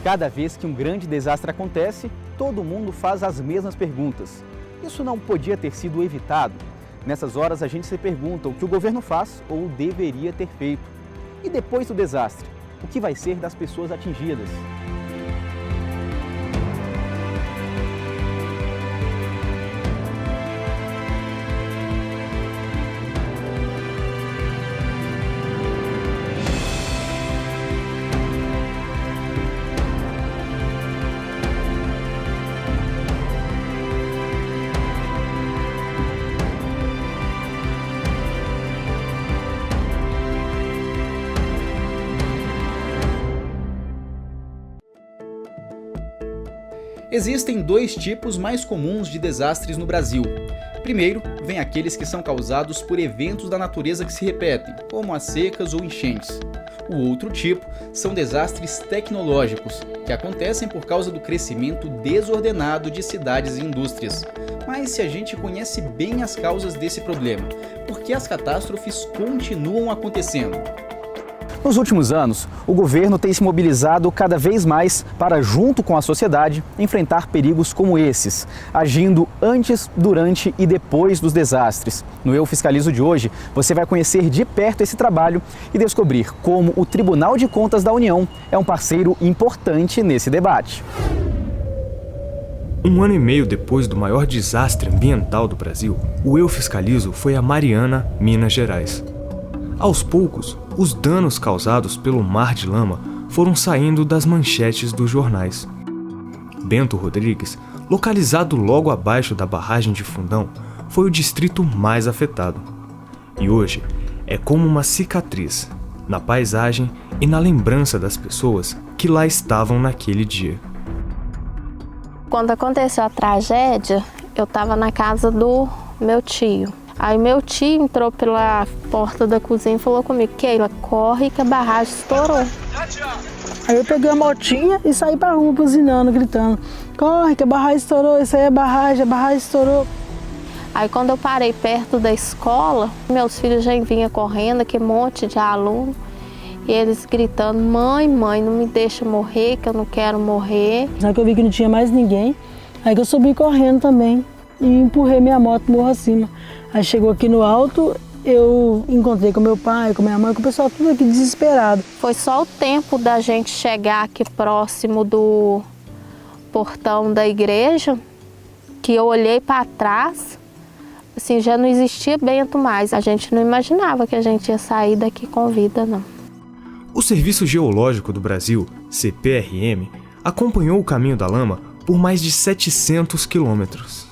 Cada vez que um grande desastre acontece, todo mundo faz as mesmas perguntas. Isso não podia ter sido evitado? Nessas horas a gente se pergunta o que o governo faz ou deveria ter feito. E depois do desastre, o que vai ser das pessoas atingidas? Existem dois tipos mais comuns de desastres no Brasil. Primeiro, vem aqueles que são causados por eventos da natureza que se repetem, como as secas ou enchentes. O outro tipo são desastres tecnológicos, que acontecem por causa do crescimento desordenado de cidades e indústrias. Mas se a gente conhece bem as causas desse problema, por que as catástrofes continuam acontecendo? Nos últimos anos, o governo tem se mobilizado cada vez mais para, junto com a sociedade, enfrentar perigos como esses, agindo antes, durante e depois dos desastres. No Eu Fiscalizo de hoje, você vai conhecer de perto esse trabalho e descobrir como o Tribunal de Contas da União é um parceiro importante nesse debate. Um ano e meio depois do maior desastre ambiental do Brasil, o Eu Fiscalizo foi a Mariana, Minas Gerais. Aos poucos, os danos causados pelo mar de lama foram saindo das manchetes dos jornais. Bento Rodrigues, localizado logo abaixo da barragem de Fundão, foi o distrito mais afetado. E hoje é como uma cicatriz, na paisagem e na lembrança das pessoas que lá estavam naquele dia. Quando aconteceu a tragédia, eu estava na casa do meu tio. Aí meu tio entrou pela porta da cozinha e falou comigo: Keila, corre que a barragem estourou. Aí eu peguei a motinha e saí pra rua buzinando, gritando: corre que a barragem estourou, isso aí é a barragem estourou. Aí quando eu parei perto da escola, meus filhos já vinham correndo, aquele monte de aluno, e eles gritando: mãe, não me deixa morrer, que eu não quero morrer. Só que eu vi que não tinha mais ninguém, aí que eu subi correndo também e empurrei minha moto morro acima. Aí chegou aqui no alto, eu encontrei com meu pai, com minha mãe, com o pessoal tudo aqui desesperado. Foi só o tempo da gente chegar aqui próximo do portão da igreja, que eu olhei para trás, assim, já não existia Bento mais. A gente não imaginava que a gente ia sair daqui com vida, não. O Serviço Geológico do Brasil, CPRM, acompanhou o caminho da lama por mais de 700 quilômetros.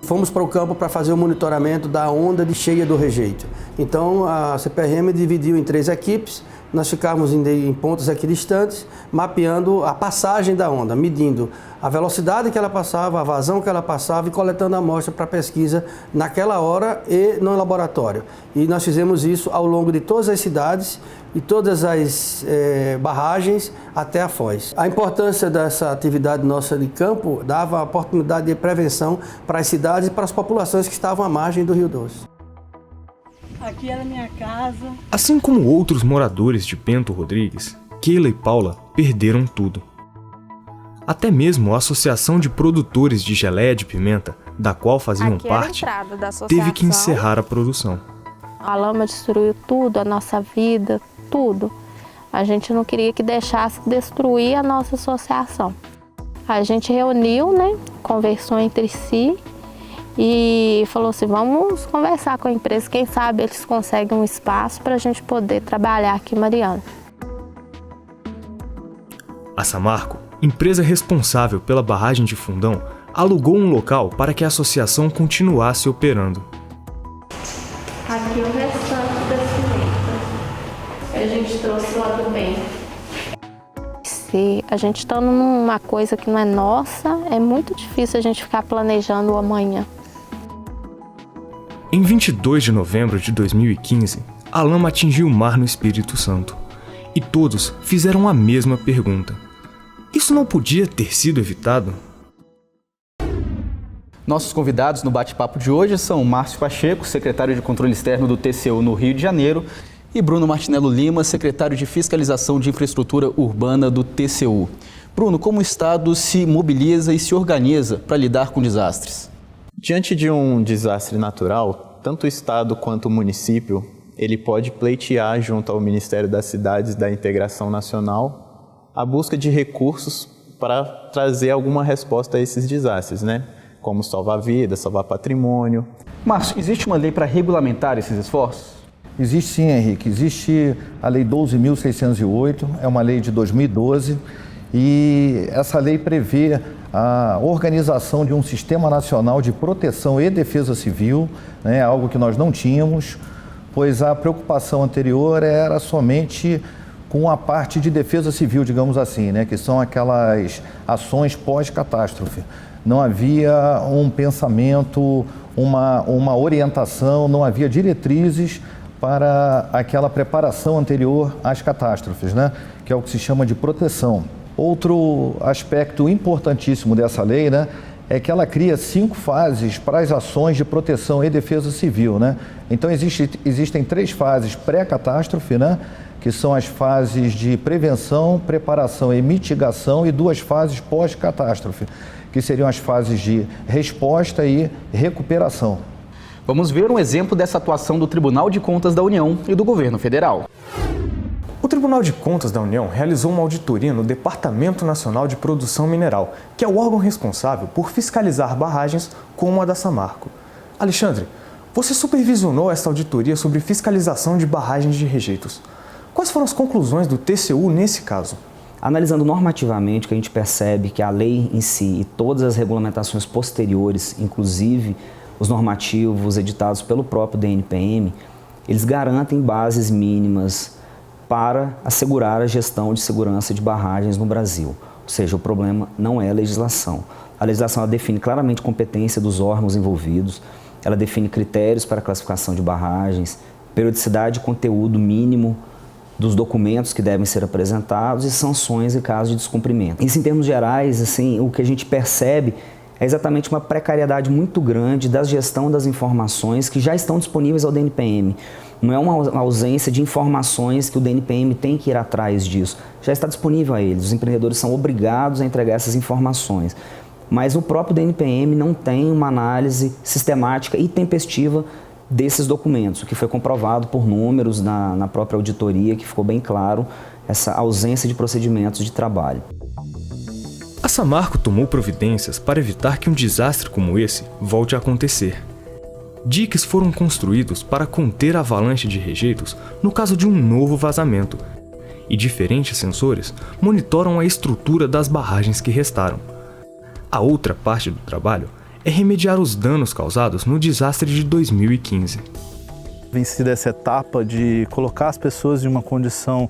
Fomos para o campo para fazer o monitoramento da onda de cheia do rejeito. Então a CPRM dividiu em 3 equipes, nós ficávamos em pontos equidistantes, mapeando a passagem da onda, medindo a velocidade que ela passava, a vazão que ela passava e coletando a amostra para pesquisa naquela hora e no laboratório. E nós fizemos isso ao longo de todas as cidades e todas as barragens até a Foz. A importância dessa atividade nossa de campo dava a oportunidade de prevenção para as cidades e para as populações que estavam à margem do Rio Doce. Aqui era minha casa. Assim como outros moradores de Bento Rodrigues, Keila e Paula perderam tudo. Até mesmo a Associação de Produtores de Geleia de Pimenta, da qual faziam parte, teve que encerrar a produção. A lama destruiu tudo, a nossa vida, tudo. A gente não queria que deixasse destruir a nossa associação. A gente reuniu, né, conversou entre si e falou assim: vamos conversar com a empresa, quem sabe eles conseguem um espaço para a gente poder trabalhar aqui em Mariana. A Samarco, empresa responsável pela barragem de Fundão, alugou um local para que a associação continuasse operando. Aqui o restante da cimenta que a gente trouxe lá do bem. Se a gente está numa coisa que não é nossa, é muito difícil a gente ficar planejando o amanhã. Em 22 de novembro de 2015, a lama atingiu o mar no Espírito Santo. E todos fizeram a mesma pergunta: isso não podia ter sido evitado? Nossos convidados no bate-papo de hoje são Márcio Pacheco, secretário de Controle Externo do TCU no Rio de Janeiro, E Bruno Martinello Lima, secretário de Fiscalização de Infraestrutura Urbana do TCU. Bruno, como o Estado se mobiliza e se organiza para lidar com desastres? Diante de um desastre natural, tanto o Estado quanto o município, ele pode pleitear junto ao Ministério das Cidades e da Integração Nacional a busca de recursos para trazer alguma resposta a esses desastres, né? Como salvar vidas, salvar patrimônio. Márcio, existe uma lei para regulamentar esses esforços? Existe sim, Henrique. Existe a Lei 12.608, é uma lei de 2012, e essa lei prevê a organização de um Sistema Nacional de Proteção e Defesa Civil, né, algo que nós não tínhamos, pois a preocupação anterior era somente com a parte de defesa civil, digamos assim, né, que são aquelas ações pós-catástrofe. Não havia um pensamento, uma orientação, não havia diretrizes para aquela preparação anterior às catástrofes, né, que é o que se chama de proteção. Outro aspecto importantíssimo dessa lei, né, é que ela cria 5 fases para as ações de proteção e defesa civil, né? Então existem 3 fases pré-catástrofe, né, que são as fases de prevenção, preparação e mitigação, e 2 fases pós-catástrofe, que seriam as fases de resposta e recuperação. Vamos ver um exemplo dessa atuação do Tribunal de Contas da União e do Governo Federal. O Tribunal de Contas da União realizou uma auditoria no Departamento Nacional de Produção Mineral, que é o órgão responsável por fiscalizar barragens como a da Samarco. Alexandre, você supervisionou essa auditoria sobre fiscalização de barragens de rejeitos. Quais foram as conclusões do TCU nesse caso? Analisando normativamente, que a gente percebe que a lei em si e todas as regulamentações posteriores, inclusive os normativos editados pelo próprio DNPM, eles garantem bases mínimas para assegurar a gestão de segurança de barragens no Brasil. Ou seja, o problema não é a legislação. A legislação ela define claramente competência dos órgãos envolvidos, ela define critérios para a classificação de barragens, periodicidade e conteúdo mínimo dos documentos que devem ser apresentados e sanções em caso de descumprimento. Isso, em termos gerais, assim, o que a gente percebe é exatamente uma precariedade muito grande da gestão das informações que já estão disponíveis ao DNPM. Não é uma ausência de informações que o DNPM tem que ir atrás disso. Já está disponível a eles. Os empreendedores são obrigados a entregar essas informações. Mas o próprio DNPM não tem uma análise sistemática e tempestiva desses documentos, o que foi comprovado por números na própria auditoria, que ficou bem claro essa ausência de procedimentos de trabalho. A Samarco tomou providências para evitar que um desastre como esse volte a acontecer. Diques foram construídos para conter a avalanche de rejeitos no caso de um novo vazamento, e diferentes sensores monitoram a estrutura das barragens que restaram. A outra parte do trabalho é remediar os danos causados no desastre de 2015. Vencida essa etapa de colocar as pessoas em uma condição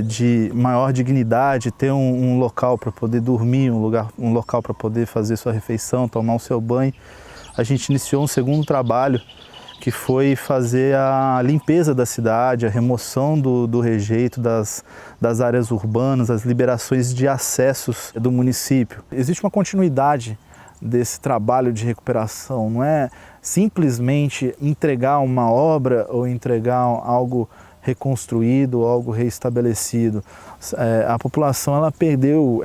de maior dignidade, ter um local para poder dormir, um local para poder fazer sua refeição, tomar o seu banho, a gente iniciou um segundo trabalho, que foi fazer a limpeza da cidade, a remoção do rejeito das áreas urbanas, as liberações de acessos do município. Existe uma continuidade desse trabalho de recuperação, não é simplesmente entregar uma obra ou entregar algo reconstruído, algo reestabelecido. A população ela perdeu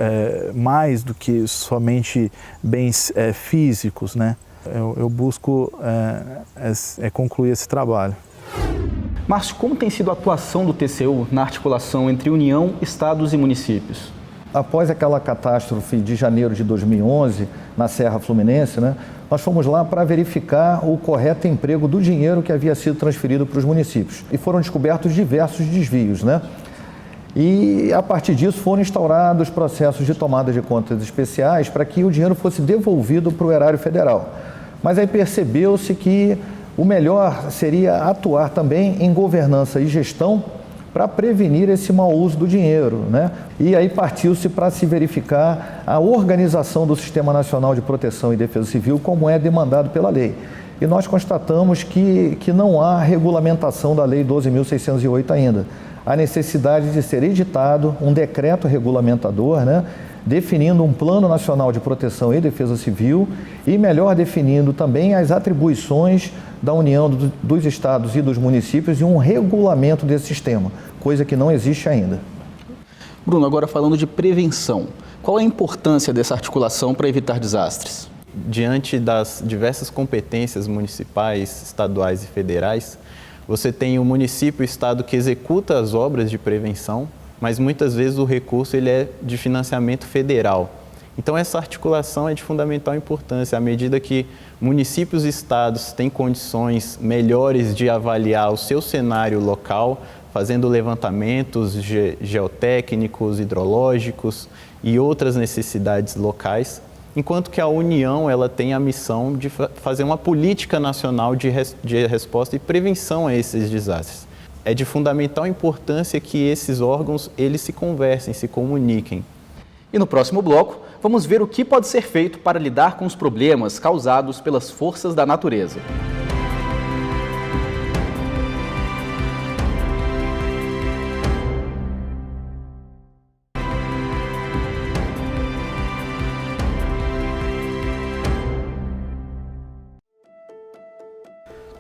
mais do que somente bens físicos, né? Eu busco concluir esse trabalho. Márcio, como tem sido a atuação do TCU na articulação entre União, Estados e municípios? Após aquela catástrofe de janeiro de 2011, na Serra Fluminense, né, nós fomos lá para verificar o correto emprego do dinheiro que havia sido transferido para os municípios. E foram descobertos diversos desvios, né? E, a partir disso, foram instaurados processos de tomada de contas especiais para que o dinheiro fosse devolvido para o erário federal. Mas aí percebeu-se que o melhor seria atuar também em governança e gestão para prevenir esse mau uso do dinheiro, né? E aí partiu-se para se verificar a organização do Sistema Nacional de Proteção e Defesa Civil, como é demandado pela lei. E nós constatamos que não há regulamentação da Lei 12.608 ainda. a necessidade de ser editado um decreto regulamentador, né, definindo um Plano Nacional de Proteção e Defesa Civil e melhor definindo também as atribuições da União, dos estados e dos municípios e um regulamento desse sistema, coisa que não existe ainda. Bruno, agora falando de prevenção, qual a importância dessa articulação para evitar desastres? Diante das diversas competências municipais, estaduais e federais, você tem o município e o estado que executa as obras de prevenção, mas muitas vezes o recurso ele é de financiamento federal. Então essa articulação é de fundamental importância, à medida que municípios e estados têm condições melhores de avaliar o seu cenário local, fazendo levantamentos geotécnicos, hidrológicos e outras necessidades locais, enquanto que a União ela tem a missão de fazer uma política nacional de resposta e prevenção a esses desastres. É de fundamental importância que esses órgãos eles se conversem, se comuniquem. E no próximo bloco, vamos ver o que pode ser feito para lidar com os problemas causados pelas forças da natureza.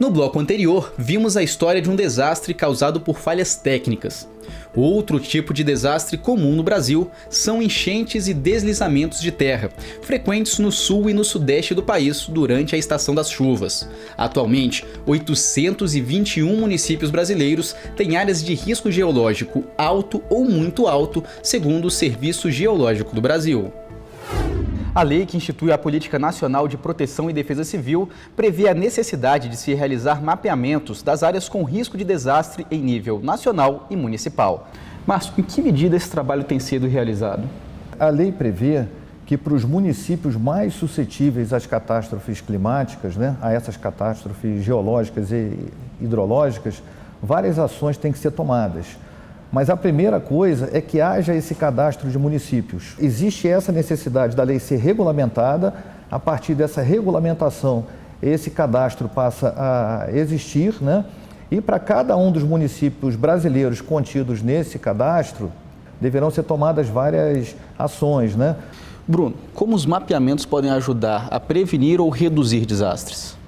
No bloco anterior, vimos a história de um desastre causado por falhas técnicas. Outro tipo de desastre comum no Brasil são enchentes e deslizamentos de terra, frequentes no sul e no sudeste do país durante a estação das chuvas. Atualmente, 821 municípios brasileiros têm áreas de risco geológico alto ou muito alto, segundo o Serviço Geológico do Brasil. A lei que institui a Política Nacional de Proteção e Defesa Civil prevê a necessidade de se realizar mapeamentos das áreas com risco de desastre em nível nacional e municipal. Márcio, em que medida esse trabalho tem sido realizado? A lei prevê que para os municípios mais suscetíveis às catástrofes climáticas, né, a essas catástrofes geológicas e hidrológicas, várias ações têm que ser tomadas. Mas a primeira coisa é que haja esse cadastro de municípios. Existe essa necessidade da lei ser regulamentada, a partir dessa regulamentação, esse cadastro passa a existir, né? E para cada um dos municípios brasileiros contidos nesse cadastro, deverão ser tomadas várias ações, né? Bruno, como os mapeamentos podem ajudar a prevenir ou reduzir desastres?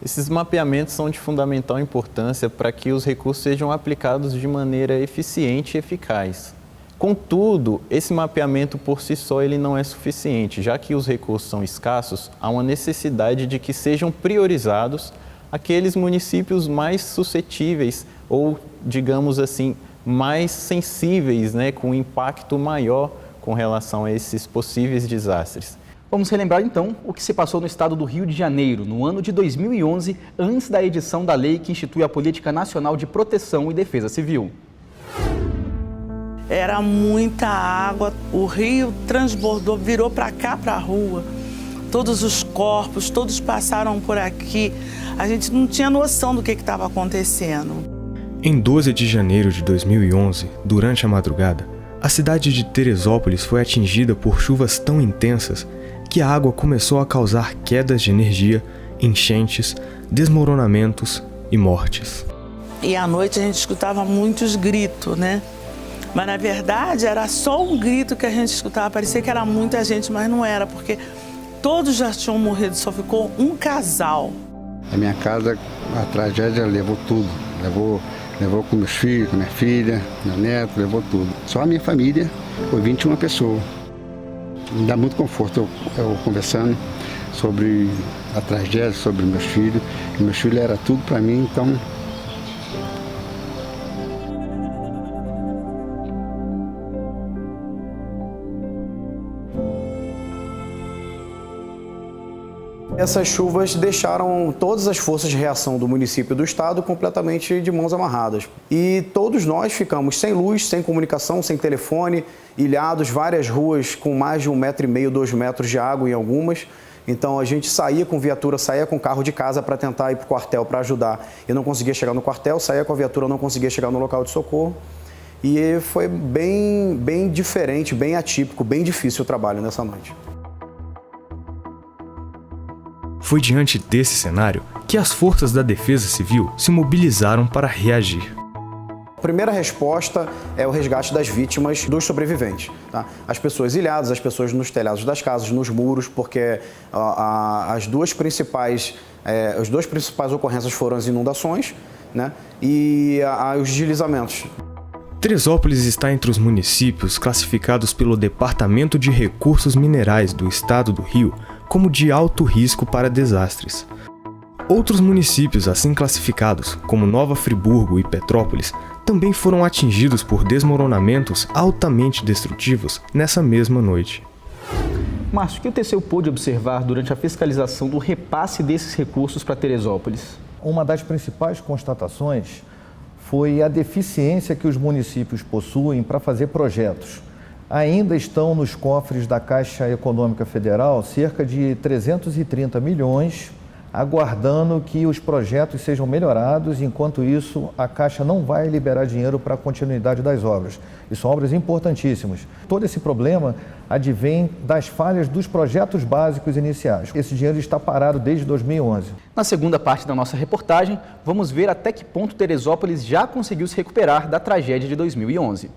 Esses mapeamentos são de fundamental importância para que os recursos sejam aplicados de maneira eficiente e eficaz. Contudo, esse mapeamento por si só ele não é suficiente, já que os recursos são escassos, há uma necessidade de que sejam priorizados aqueles municípios mais suscetíveis ou, digamos assim, mais sensíveis, né, com impacto maior com relação a esses possíveis desastres. Vamos relembrar então o que se passou no estado do Rio de Janeiro no ano de 2011, antes da edição da lei que institui a Política Nacional de Proteção e Defesa Civil. Era muita água, o rio transbordou, virou para cá, para a rua. Todos os corpos, todos passaram por aqui. A gente não tinha noção do que estava acontecendo. Em 12 de janeiro de 2011, durante a madrugada, a cidade de Teresópolis foi atingida por chuvas tão intensas que a água começou a causar quedas de energia, enchentes, desmoronamentos e mortes. E à noite a gente escutava muitos gritos, né? Mas na verdade era só um grito que a gente escutava, parecia que era muita gente, mas não era, porque todos já tinham morrido, só ficou um casal. A minha casa, a tragédia levou tudo, levou com meus filhos, com minha filha, meu neto, levou tudo. Só a minha família foi 21 pessoas. Me dá muito conforto eu conversando sobre a tragédia, sobre meus filhos. E meus filhos era tudo para mim, então... Essas chuvas deixaram todas as forças de reação do município e do estado completamente de mãos amarradas. E todos nós ficamos sem luz, sem comunicação, sem telefone, ilhados, várias ruas com mais de 1,5 metro, 2 metros de água em algumas. Então a gente saía com viatura, saía com carro de casa para tentar ir para o quartel para ajudar. Eu não conseguia chegar no quartel, saía com a viatura, não conseguia chegar no local de socorro. E foi bem diferente, bem atípico, bem difícil o trabalho nessa noite. Foi diante desse cenário que as forças da Defesa Civil se mobilizaram para reagir. primeira resposta é o resgate das vítimas, dos sobreviventes. Tá? As pessoas ilhadas, as pessoas nos telhados das casas, nos muros, porque as duas principais ocorrências foram as inundações, né? E os deslizamentos. Teresópolis está entre os municípios classificados pelo Departamento de Recursos Minerais do Estado do Rio como de alto risco para desastres. Outros municípios assim classificados, como Nova Friburgo e Petrópolis, também foram atingidos por desmoronamentos altamente destrutivos nessa mesma noite. Márcio, o que o TCU pôde observar durante a fiscalização do repasse desses recursos para Teresópolis? Uma das principais constatações foi a deficiência que os municípios possuem para fazer projetos. Ainda estão nos cofres da Caixa Econômica Federal cerca de 330 milhões, aguardando que os projetos sejam melhorados. Enquanto isso, a Caixa não vai liberar dinheiro para a continuidade das obras. E são obras importantíssimas. Todo esse problema advém das falhas dos projetos básicos iniciais. Esse dinheiro está parado desde 2011. Na segunda parte da nossa reportagem, vamos ver até que ponto Teresópolis já conseguiu se recuperar da tragédia de 2011.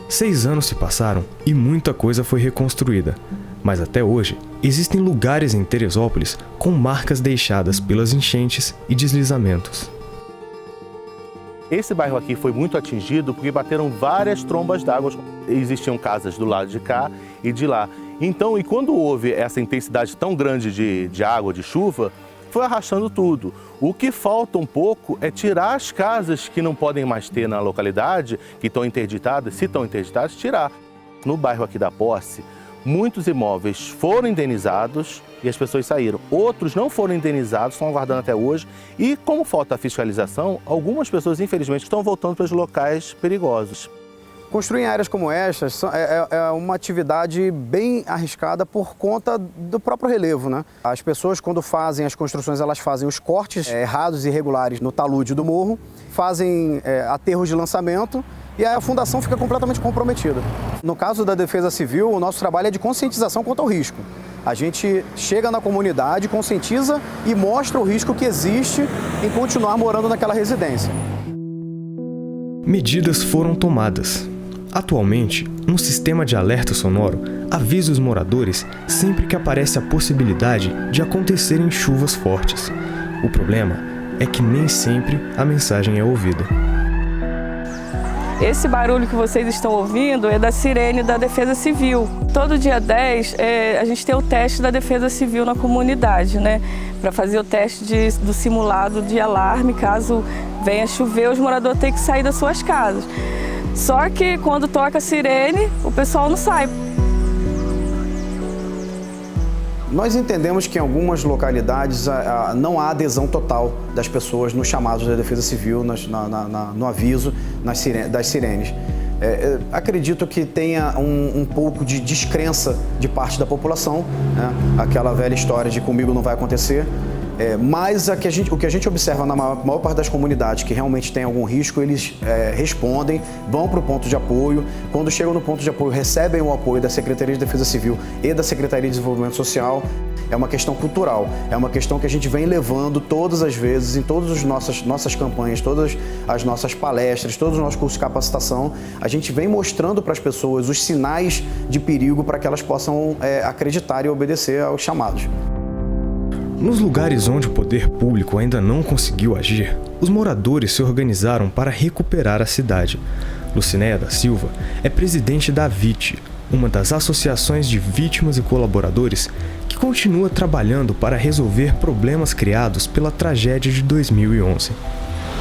6 anos se passaram e muita coisa foi reconstruída. Mas até hoje, existem lugares em Teresópolis com marcas deixadas pelas enchentes e deslizamentos. Esse bairro aqui foi muito atingido porque bateram várias trombas d'água. Existiam casas do lado de cá e de lá. Então, e quando houve essa intensidade tão grande de água, de chuva, foi arrastando tudo. O que falta um pouco é tirar as casas que não podem mais ter na localidade, que estão interditadas, se estão interditadas, tirar. No bairro aqui da Posse, muitos imóveis foram indenizados e as pessoas saíram. Outros não foram indenizados, estão aguardando até hoje. E como falta a fiscalização, algumas pessoas, infelizmente, estão voltando para os locais perigosos. Construir em áreas como estas é uma atividade bem arriscada por conta do próprio relevo, né? As pessoas, quando fazem as construções, elas fazem os cortes errados e irregulares no talude do morro, fazem aterros de lançamento e a fundação fica completamente comprometida. No caso da Defesa Civil, o nosso trabalho é de conscientização quanto ao risco. A gente chega na comunidade, conscientiza e mostra o risco que existe em continuar morando naquela residência. Medidas foram tomadas. Atualmente, um sistema de alerta sonoro avisa os moradores sempre que aparece a possibilidade de acontecerem chuvas fortes. O problema é que nem sempre a mensagem é ouvida. Esse barulho que vocês estão ouvindo é da sirene da Defesa Civil. Todo dia 10 a gente tem o teste da Defesa Civil na comunidade, né? Para fazer o teste do simulado de alarme, caso venha chover, os moradores têm que sair das suas casas. Só que quando toca a sirene, o pessoal não sai. Nós entendemos que em algumas localidades não há adesão total das pessoas nos chamados da Defesa Civil, no aviso das sirenes. Acredito que tenha um pouco de descrença de parte da população, né? Aquela velha história de comigo não vai acontecer. Mas o que a gente observa na maior parte das comunidades que realmente tem algum risco, eles respondem, vão para o ponto de apoio. Quando chegam no ponto de apoio, recebem o apoio da Secretaria de Defesa Civil e da Secretaria de Desenvolvimento Social. É uma questão cultural, é uma questão que a gente vem levando todas as vezes, em todas as nossas campanhas, todas as nossas palestras, todos os nossos cursos de capacitação. A gente vem mostrando para as pessoas os sinais de perigo para que elas possam acreditar e obedecer aos chamados. Nos lugares onde o poder público ainda não conseguiu agir, os moradores se organizaram para recuperar a cidade. Lucinéia da Silva é presidente da AVIT, uma das associações de vítimas e colaboradores que continua trabalhando para resolver problemas criados pela tragédia de 2011.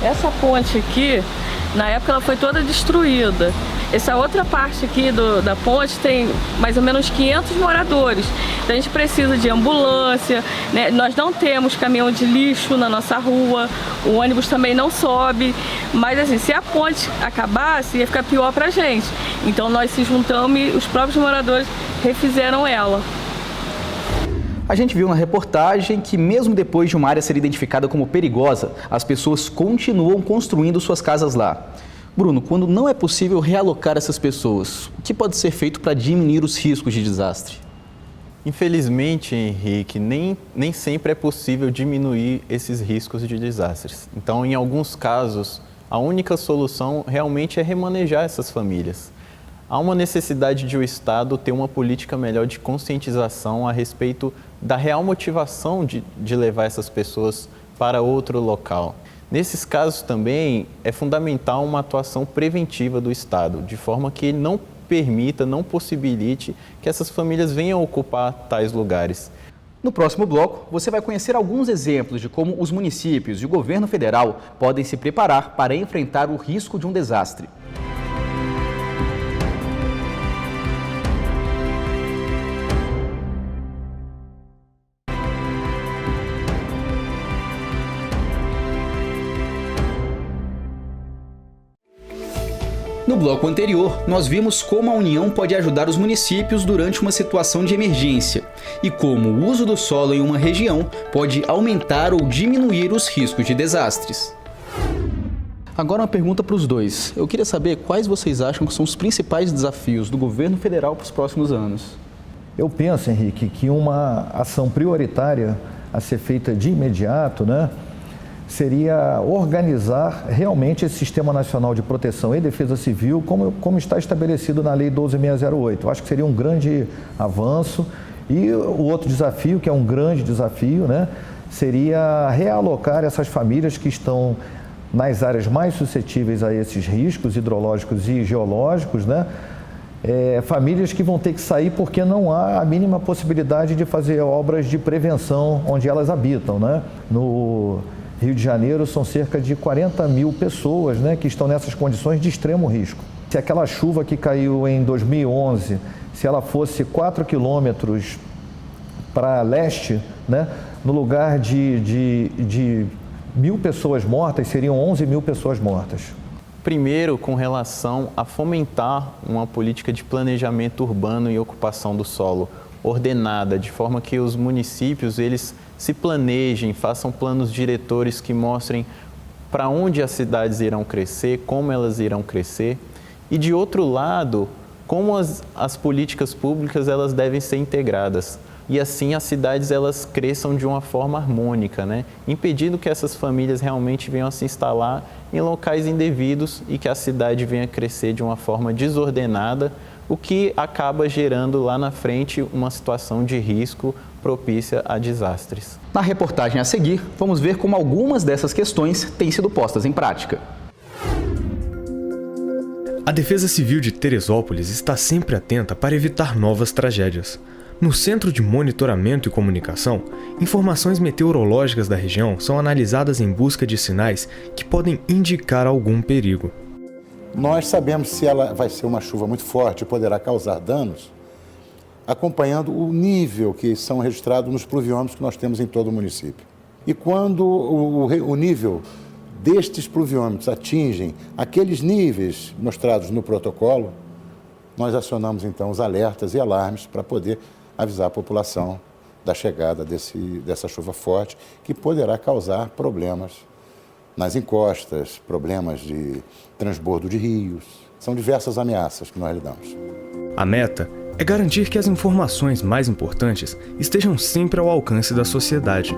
Essa ponte aqui, na época ela foi toda destruída. Essa outra parte aqui da ponte tem mais ou menos 500 moradores. Então a gente precisa de ambulância, né? Nós não temos caminhão de lixo na nossa rua, o ônibus também não sobe. Mas assim, se a ponte acabasse, ia ficar pior pra gente. Então nós se juntamos e os próprios moradores refizeram ela. A gente viu na reportagem que mesmo depois de uma área ser identificada como perigosa, as pessoas continuam construindo suas casas lá. Bruno, quando não é possível realocar essas pessoas, o que pode ser feito para diminuir os riscos de desastre? Infelizmente, Henrique, nem sempre é possível diminuir esses riscos de desastres. Então, em alguns casos, a única solução realmente é remanejar essas famílias. Há uma necessidade de o Estado ter uma política melhor de conscientização a respeito da real motivação de levar essas pessoas para outro local. Nesses casos também é fundamental uma atuação preventiva do Estado, de forma que ele não permita, não possibilite que essas famílias venham ocupar tais lugares. No próximo bloco, você vai conhecer alguns exemplos de como os municípios e o governo federal podem se preparar para enfrentar o risco de um desastre. No bloco anterior, nós vimos como a União pode ajudar os municípios durante uma situação de emergência e como o uso do solo em uma região pode aumentar ou diminuir os riscos de desastres. Agora uma pergunta para os dois. Eu queria saber quais vocês acham que são os principais desafios do governo federal para os próximos anos. Eu penso, Henrique, que uma ação prioritária a ser feita de imediato, seria organizar realmente esse Sistema Nacional de Proteção e Defesa Civil como está estabelecido na Lei 12.608. Eu acho que seria um grande avanço. E o outro desafio, que é um grande desafio, seria realocar essas famílias que estão nas áreas mais suscetíveis a esses riscos hidrológicos e geológicos, famílias que vão ter que sair porque não há a mínima possibilidade de fazer obras de prevenção onde elas habitam. No Rio de Janeiro são cerca de 40 mil pessoas que estão nessas condições de extremo risco. Se aquela chuva que caiu em 2011, se ela fosse 4 quilômetros para leste, no lugar de 1.000 pessoas mortas, seriam 11 mil pessoas mortas. Primeiro, com relação a fomentar uma política de planejamento urbano e ocupação do solo ordenada, de forma que os municípios eles se planejem, façam planos diretores que mostrem para onde as cidades irão crescer, como elas irão crescer. E, de outro lado, como as políticas públicas elas devem ser integradas. E assim as cidades elas cresçam de uma forma harmônica, impedindo que essas famílias realmente venham a se instalar em locais indevidos e que a cidade venha a crescer de uma forma desordenada, o que acaba gerando lá na frente uma situação de risco propícia a desastres. Na reportagem a seguir, vamos ver como algumas dessas questões têm sido postas em prática. A Defesa Civil de Teresópolis está sempre atenta para evitar novas tragédias. No Centro de Monitoramento e Comunicação, informações meteorológicas da região são analisadas em busca de sinais que podem indicar algum perigo. Nós sabemos se ela vai ser uma chuva muito forte e poderá causar danos, acompanhando o nível que são registrados nos pluviômetros que nós temos em todo o município. E quando o nível destes pluviômetros atingem aqueles níveis mostrados no protocolo, nós acionamos então os alertas e alarmes para poder avisar a população da chegada dessa chuva forte, que poderá causar problemas nas encostas, problemas de transbordo de rios. São diversas ameaças que nós lidamos. A meta é garantir que as informações mais importantes estejam sempre ao alcance da sociedade.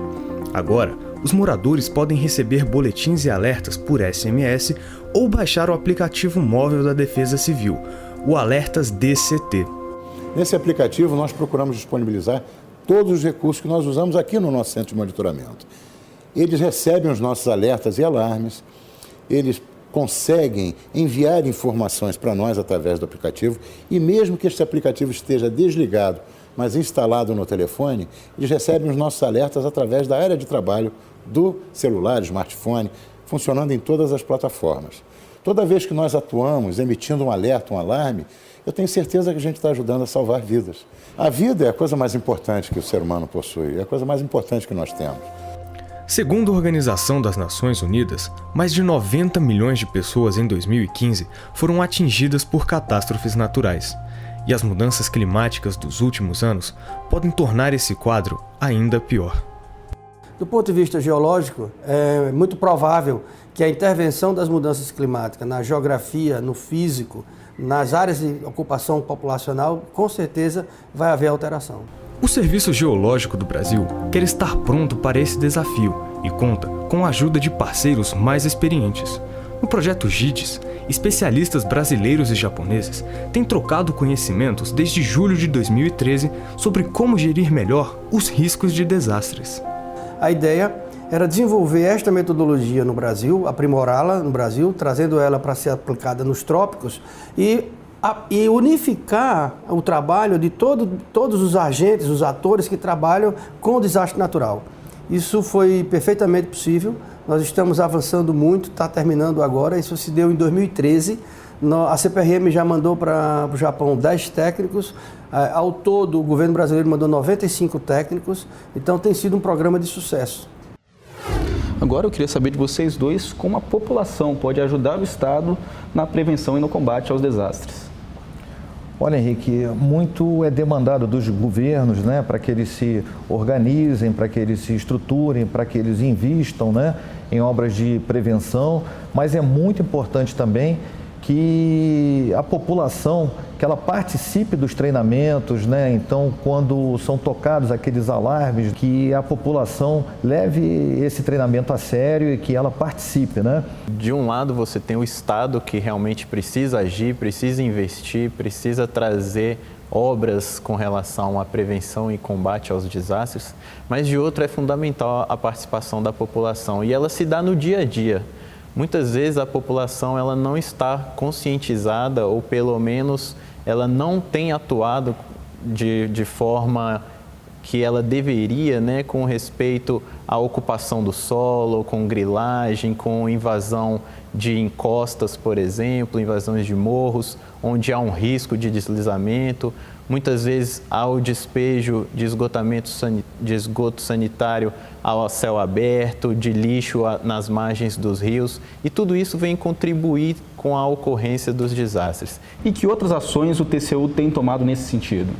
Agora, os moradores podem receber boletins e alertas por SMS ou baixar o aplicativo móvel da Defesa Civil, o Alertas DCT. Nesse aplicativo, nós procuramos disponibilizar todos os recursos que nós usamos aqui no nosso centro de monitoramento. Eles recebem os nossos alertas e alarmes, eles conseguem enviar informações para nós através do aplicativo e mesmo que este aplicativo esteja desligado, mas instalado no telefone, eles recebem os nossos alertas através da área de trabalho do celular, smartphone, funcionando em todas as plataformas. Toda vez que nós atuamos emitindo um alerta, um alarme, eu tenho certeza que a gente está ajudando a salvar vidas. A vida é a coisa mais importante que o ser humano possui, é a coisa mais importante que nós temos. Segundo a Organização das Nações Unidas, mais de 90 milhões de pessoas em 2015 foram atingidas por catástrofes naturais. E as mudanças climáticas dos últimos anos podem tornar esse quadro ainda pior. Do ponto de vista geológico, é muito provável que a intervenção das mudanças climáticas na geografia, no físico, nas áreas de ocupação populacional, com certeza vai haver alteração. O Serviço Geológico do Brasil quer estar pronto para esse desafio e conta com a ajuda de parceiros mais experientes. No projeto GIDES, especialistas brasileiros e japoneses têm trocado conhecimentos desde julho de 2013 sobre como gerir melhor os riscos de desastres. A ideia era desenvolver esta metodologia no Brasil, aprimorá-la no Brasil, trazendo ela para ser aplicada nos trópicos e unificar o trabalho de todos os agentes, os atores que trabalham com o desastre natural. Isso foi perfeitamente possível, nós estamos avançando muito, está terminando agora, isso se deu em 2013. A CPRM já mandou para o Japão 10 técnicos, ao todo o governo brasileiro mandou 95 técnicos, então tem sido um programa de sucesso. Agora eu queria saber de vocês dois como a população pode ajudar o Estado na prevenção e no combate aos desastres. Olha, Henrique, muito é demandado dos governos, né, para que eles se organizem, para que eles se estruturem, para que eles invistam, né, em obras de prevenção, mas é muito importante também que a população, que ela participe dos treinamentos, né? Então, quando são tocados aqueles alarmes, que a população leve esse treinamento a sério e que ela participe, né? De um lado, você tem o Estado que realmente precisa agir, precisa investir, precisa trazer obras com relação à prevenção e combate aos desastres, mas de outro é fundamental a participação da população e ela se dá no dia a dia. Muitas vezes a população ela não está conscientizada ou pelo menos ela não tem atuado de forma que ela deveria, né, com respeito à ocupação do solo, com grilagem, com invasão de encostas, por exemplo, invasões de morros, onde há um risco de deslizamento. Muitas vezes há o despejo de esgoto sanitário ao céu aberto, de lixo nas margens dos rios, e tudo isso vem contribuir com a ocorrência dos desastres. E que outras ações o TCU tem tomado nesse sentido?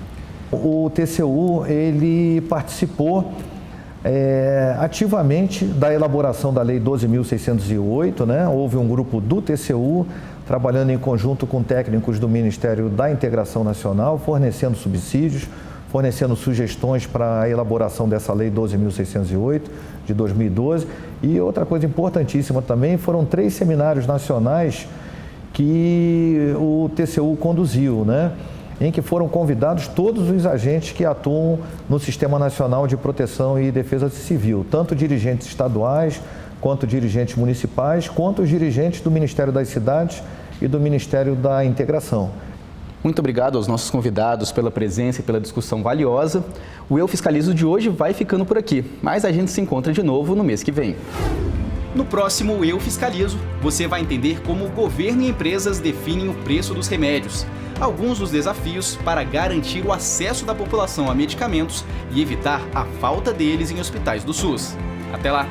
O TCU, ele participou ativamente da elaboração da Lei 12.608, né? Houve um grupo do TCU trabalhando em conjunto com técnicos do Ministério da Integração Nacional, fornecendo subsídios, fornecendo sugestões para a elaboração dessa Lei 12.608 de 2012. E outra coisa importantíssima também, foram 3 seminários nacionais que o TCU conduziu, né? Em que foram convidados todos os agentes que atuam no Sistema Nacional de Proteção e Defesa Civil, tanto dirigentes estaduais, quanto dirigentes municipais, quanto os dirigentes do Ministério das Cidades e do Ministério da Integração. Muito obrigado aos nossos convidados pela presença e pela discussão valiosa. O Eu Fiscalizo de hoje vai ficando por aqui, mas a gente se encontra de novo no mês que vem. No próximo Eu Fiscalizo, você vai entender como o governo e empresas definem o preço dos remédios, alguns dos desafios para garantir o acesso da população a medicamentos e evitar a falta deles em hospitais do SUS. Até lá!